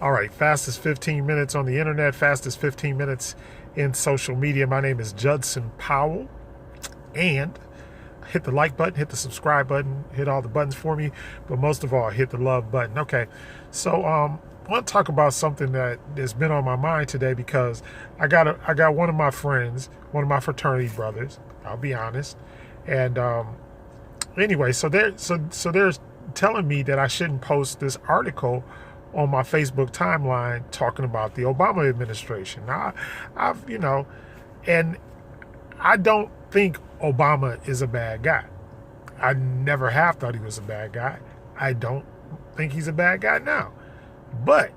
All right, fastest 15 minutes on the internet, fastest 15 minutes in social media. My name is Judson Powell. And hit the like button, hit the subscribe button, hit all the buttons for me. But most of all, hit the love button. Okay, so I want to talk about something that has been on my mind today because I got one of my friends, one of my fraternity brothers, I'll be honest. And anyway, so they're telling me that I shouldn't post this article on my Facebook timeline talking about the Obama administration. Now, and I don't think Obama is a bad guy. I never have thought he was a bad guy. I don't think he's a bad guy now. But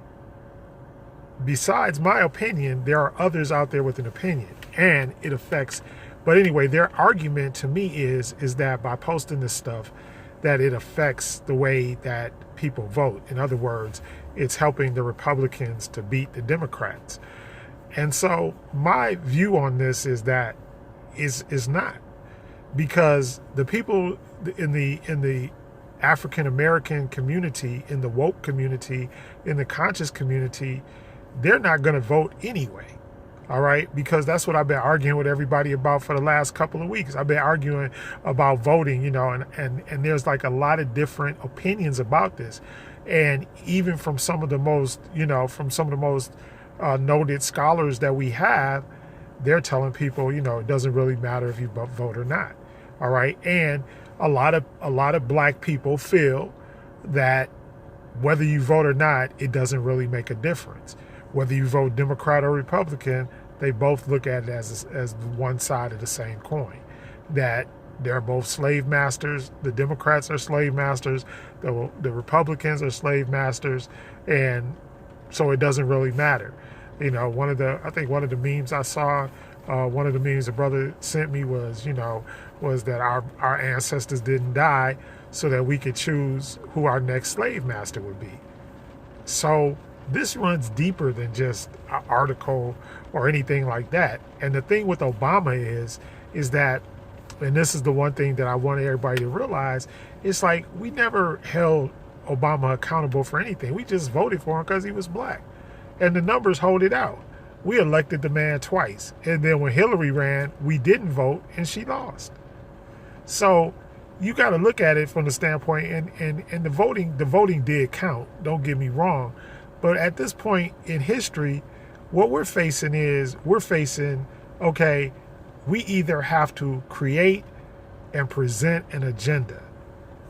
besides my opinion, there are others out there with an opinion, and it affects. But anyway, their argument to me is that by posting this stuff, that it affects the way that people vote. In other words, it's helping the Republicans to beat the Democrats. And so my view on this is that is not, because the people in the African American community, in the woke community, in the conscious community, they're not going to vote anyway. All right, because that's what I've been arguing with everybody about for the last couple of weeks. I've been arguing about voting, and there's like a lot of different opinions about this, and even from some of the most, noted scholars that we have, they're telling people, it doesn't really matter if you vote or not. All right, and a lot of black people feel that whether you vote or not, it doesn't really make a difference. Whether you vote Democrat or Republican, they both look at it as one side of the same coin. That they're both slave masters. The Democrats are slave masters. The Republicans are slave masters, and so it doesn't really matter. One of the memes I saw, one of the memes a brother sent me was that our ancestors didn't die so that we could choose who our next slave master would be. So this runs deeper than just an article or anything like that. And the thing with Obama is that, and this is the one thing that I want everybody to realize, it's like we never held Obama accountable for anything. We just voted for him because he was black. And the numbers hold it out. We elected the man twice. And then when Hillary ran, we didn't vote and she lost. So you got to look at it from the standpoint, and the voting did count. Don't get me wrong. But at this point in history, what we're facing, okay, we either have to create and present an agenda.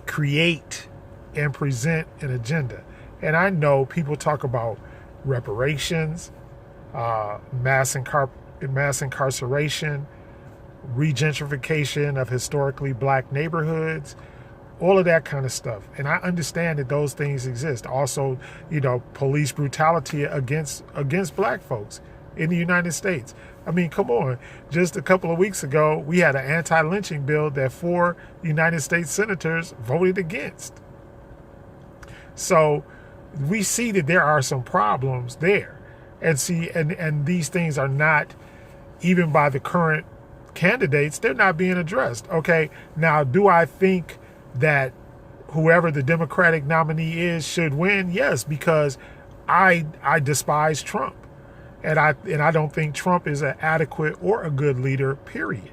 Create and present an agenda. And I know people talk about reparations, mass incarceration, regentrification of historically black neighborhoods, all of that kind of stuff. And I understand that those things exist. Also, police brutality against black folks in the United States. I mean, come on. Just a couple of weeks ago, we had an anti-lynching bill that 4 United States senators voted against. So we see that there are some problems there. And these things are not, even by the current candidates, they're not being addressed. Okay, now do I think that whoever the Democratic nominee is should win? Yes, because I despise Trump. And I don't think Trump is an adequate or a good leader, period.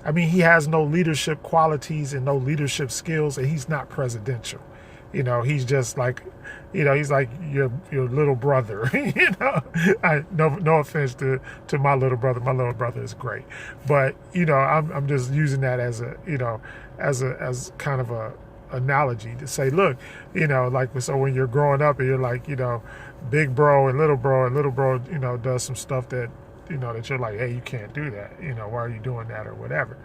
I mean, he has no leadership qualities and no leadership skills, and he's not presidential. He's just like, he's like your little brother. No offense to my little brother. My little brother is great, but I'm just using that as as kind of a analogy to say, look, so when you're growing up and you're like, big bro and little bro, does some stuff that that you're like, hey, you can't do that. Why are you doing that or whatever?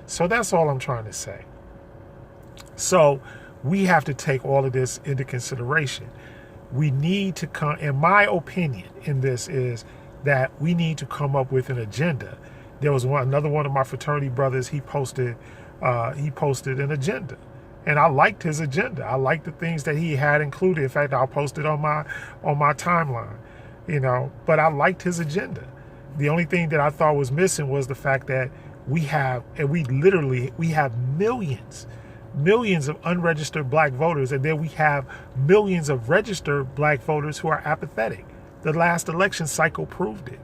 So that's all I'm trying to say. So we have to take all of this into consideration. We need to come, in my opinion in this, is that we need to come up with an agenda. There was another one of my fraternity brothers, he posted an agenda. And I liked his agenda. I liked the things that he had included. In fact, I'll post it on my timeline, but I liked his agenda. The only thing that I thought was missing was the fact that we have millions millions of unregistered black voters, and then we have millions of registered black voters who are apathetic. The last election cycle proved it.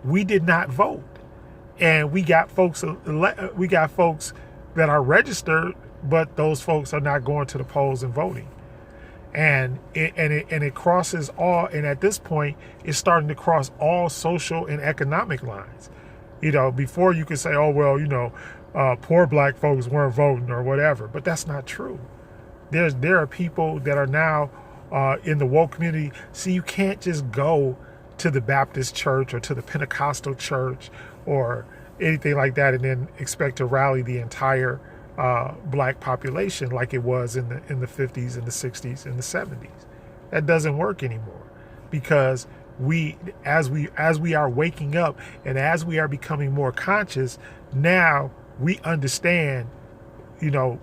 We did not vote, and we got folks that are registered, but those folks are not going to the polls and voting. And it crosses all, and at this point, it's starting to cross all social and economic lines. Before you could say, oh, well, poor black folks weren't voting or whatever, but that's not true. There are people that are now in the woke community. See, you can't just go to the Baptist church or to the Pentecostal church or anything like that and then expect to rally the entire black population like it was in the 50s and the 60s and the 70s. That doesn't work anymore, because as we are waking up and as we are becoming more conscious, now we understand,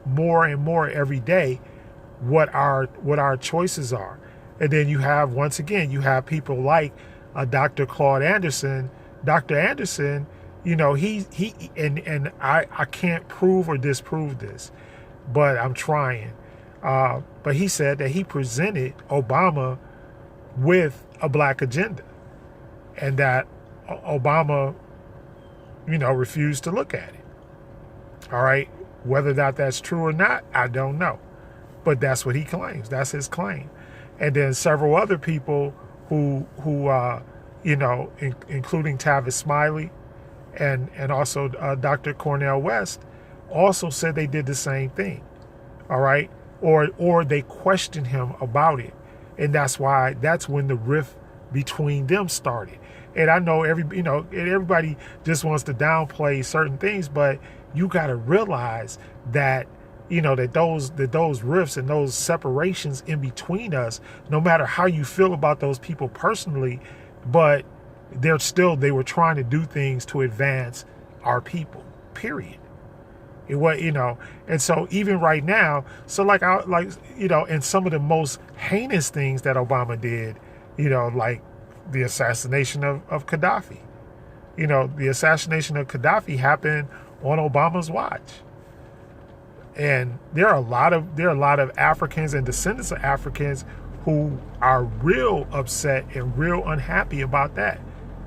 more and more every day what our choices are. And then you have people like Dr. Claude Anderson. Dr. Anderson, I can't prove or disprove this, but I'm trying. But he said that he presented Obama with a black agenda, and that Obama, refused to look at it. All right. Whether that's true or not, I don't know. But that's what he claims. That's his claim. And then several other people who including Tavis Smiley and also Dr. Cornel West also said they did the same thing. All right. Or they questioned him about it. And that's when the rift between them started. And I know everybody just wants to downplay certain things, but you got to realize that, that those rifts and those separations in between us, no matter how you feel about those people personally, but they were trying to do things to advance our people, period. It was, and so even right now, so and some of the most heinous things that Obama did, like the assassination of Gaddafi. The assassination of Gaddafi happened on Obama's watch. And there are a lot of Africans and descendants of Africans who are real upset and real unhappy about that,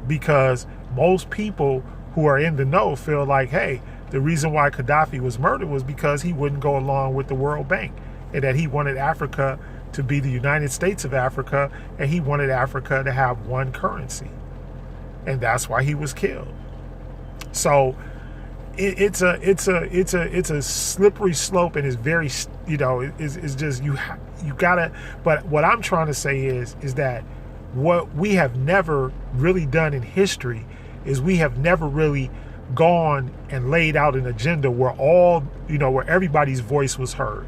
because most people who are in the know feel like, hey, the reason why Gaddafi was murdered was because he wouldn't go along with the World Bank, and that he wanted Africa to be the United States of Africa, and he wanted Africa to have one currency, and that's why he was killed. So it's a slippery slope, and it's very, it's just you gotta. But what I'm trying to say is that what we have never really done in history is we have never really gone and laid out an agenda where where everybody's voice was heard.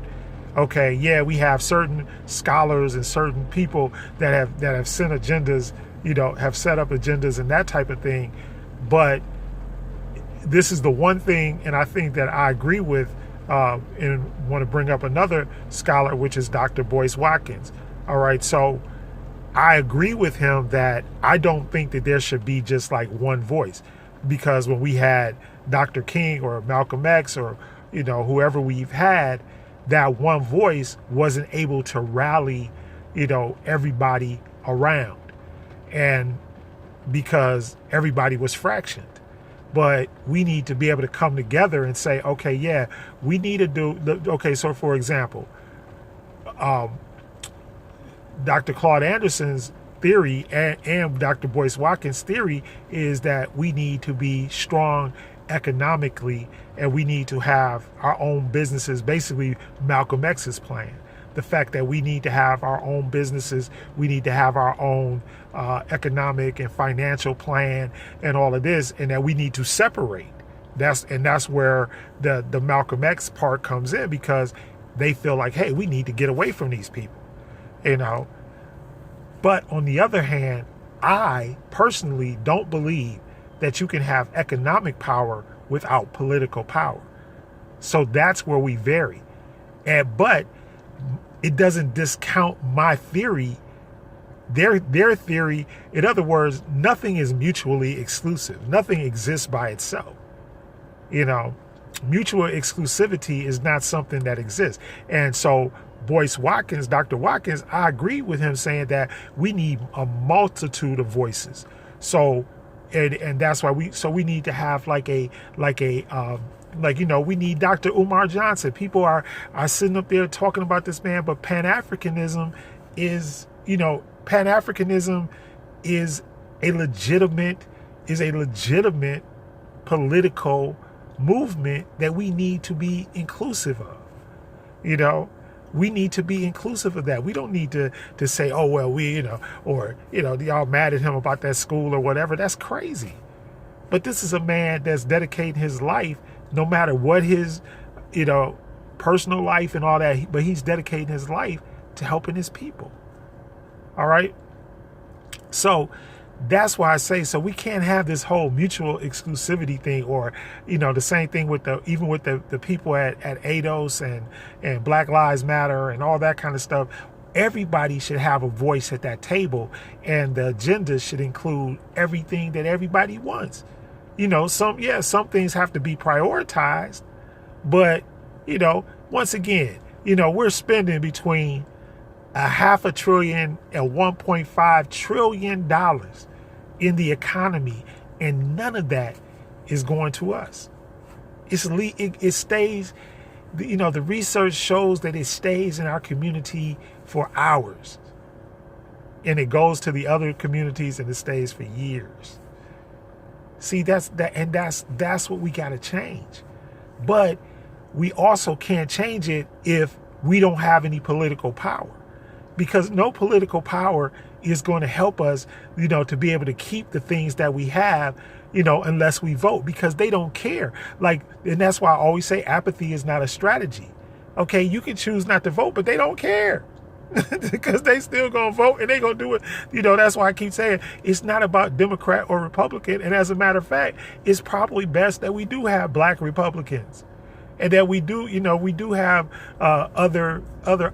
Okay, yeah, we have certain scholars and certain people that have sent agendas, have set up agendas and that type of thing. But this is the one thing, and I think that I agree with, and want to bring up another scholar, which is Dr. Boyce Watkins. All right, so I agree with him that I don't think that there should be just like one voice, because when we had Dr. King or Malcolm X or, whoever we've had, that one voice wasn't able to rally, everybody around, and because everybody was fractioned. But we need to be able to come together and say, okay, yeah, we need to do, okay, so for example, Dr. Claude Anderson's theory and Dr. Boyce Watkins' theory is that we need to be strong economically, and we need to have our own businesses, basically Malcolm X's plan. The fact that we need to have our own businesses, we need to have our own economic and financial plan and all of this, and that we need to separate. That's where the Malcolm X part comes in, because they feel like, hey, we need to get away from these people, But on the other hand, I personally don't believe that you can have economic power without political power. So that's where we vary. But it doesn't discount my theory, their theory. In other words, nothing is mutually exclusive. Nothing exists by itself. mutual exclusivity is not something that exists. And so Dr. Watkins, I agree with him saying that we need a multitude of voices. So, and that's why we need to have we need Dr. Umar Johnson. People are sitting up there talking about this man, but Pan-Africanism is a legitimate political movement that we need to be inclusive of. We need to be inclusive of that. We don't need to say, oh, well, y'all mad at him about that school or whatever. That's crazy. But this is a man that's dedicating his life, no matter what his, personal life and all that, but he's dedicating his life to helping his people. All right. So that's why I say, so we can't have this whole mutual exclusivity thing, or, the same thing with the people at ADOS and Black Lives Matter and all that kind of stuff. Everybody should have a voice at that table, and the agenda should include everything that everybody wants. Some things have to be prioritized, but, once again, we're spending between $500 billion and $1.5 trillion in the economy, and none of that is going to us. It stays, the research shows that it stays in our community for hours, and it goes to the other communities and it stays for years. See, that's what we got to change. But we also can't change it if we don't have any political power. Because no political power is going to help us, to be able to keep the things that we have, unless we vote, because they don't care. And that's why I always say apathy is not a strategy. Okay, you can choose not to vote, but they don't care because they still going to vote and they going to do it. That's why I keep saying it's not about Democrat or Republican. And as a matter of fact, it's probably best that we do have black Republicans. And that we do have other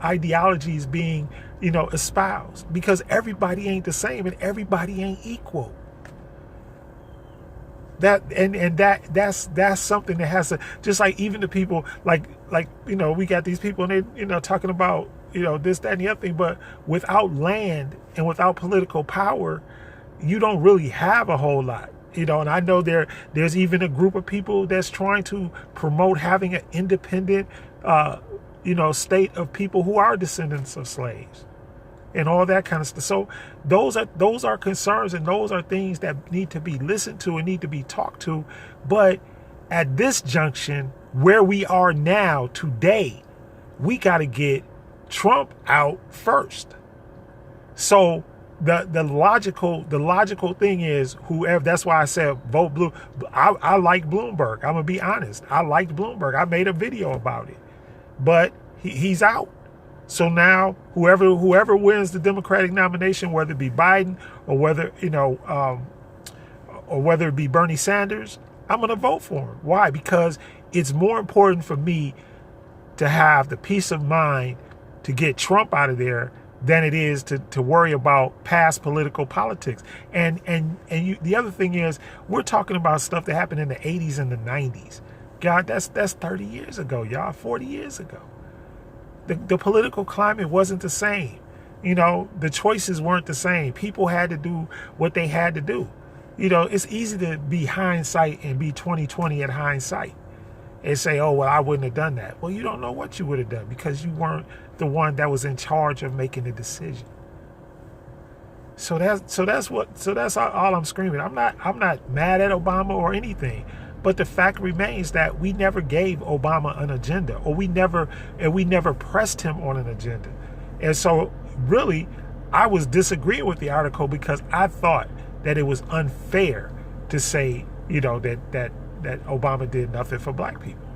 ideologies being, espoused, because everybody ain't the same and everybody ain't equal. That's something that has to, just like even the people we got these people and they talking about this, that, and the other thing, but without land and without political power, you don't really have a whole lot. And I know there's even a group of people that's trying to promote having an independent, state of people who are descendants of slaves and all that kind of stuff. So those are concerns, and those are things that need to be listened to and need to be talked to. But at this junction, where we are now today, we got to get Trump out first. So the logical thing is whoever. That's why I said vote blue. I like Bloomberg. I'm gonna be honest. I liked Bloomberg. I made a video about it, but he's out. So now whoever wins the Democratic nomination, whether it be Biden or whether it be Bernie Sanders, I'm gonna vote for him. Why? Because it's more important for me to have the peace of mind to get Trump out of there than it is to worry about past political politics. And the other thing is, we're talking about stuff that happened in the 80s and the 90s. God, that's 30 years ago, y'all, 40 years ago. The political climate wasn't the same. The choices weren't the same. People had to do what they had to do. It's easy to be hindsight and be 20/20 at hindsight and say, oh, well, I wouldn't have done that. Well, you don't know what you would have done because you weren't the one that was in charge of making the decision. So that's all I'm screaming. I'm not mad at Obama or anything, but the fact remains that we never gave Obama an agenda, or we never pressed him on an agenda. And so really, I was disagreeing with the article because I thought that it was unfair to say, that Obama did nothing for black people.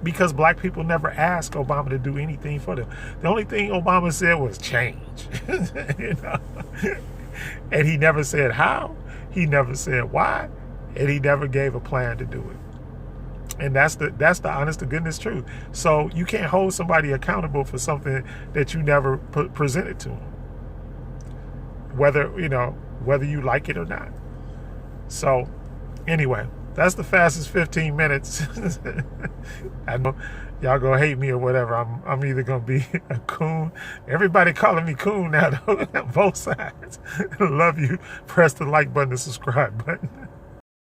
Because black people never asked Obama to do anything for them. The only thing Obama said was change. And he never said how. He never said why. And he never gave a plan to do it. And that's the honest to goodness truth. So you can't hold somebody accountable for something that you never presented to them. Whether you like it or not. So anyway, That's the fastest 15 minutes. I know y'all gonna hate me or whatever. I'm either gonna be a coon. Everybody calling me coon now, though. Both sides. Love you. Press the like button, the subscribe button.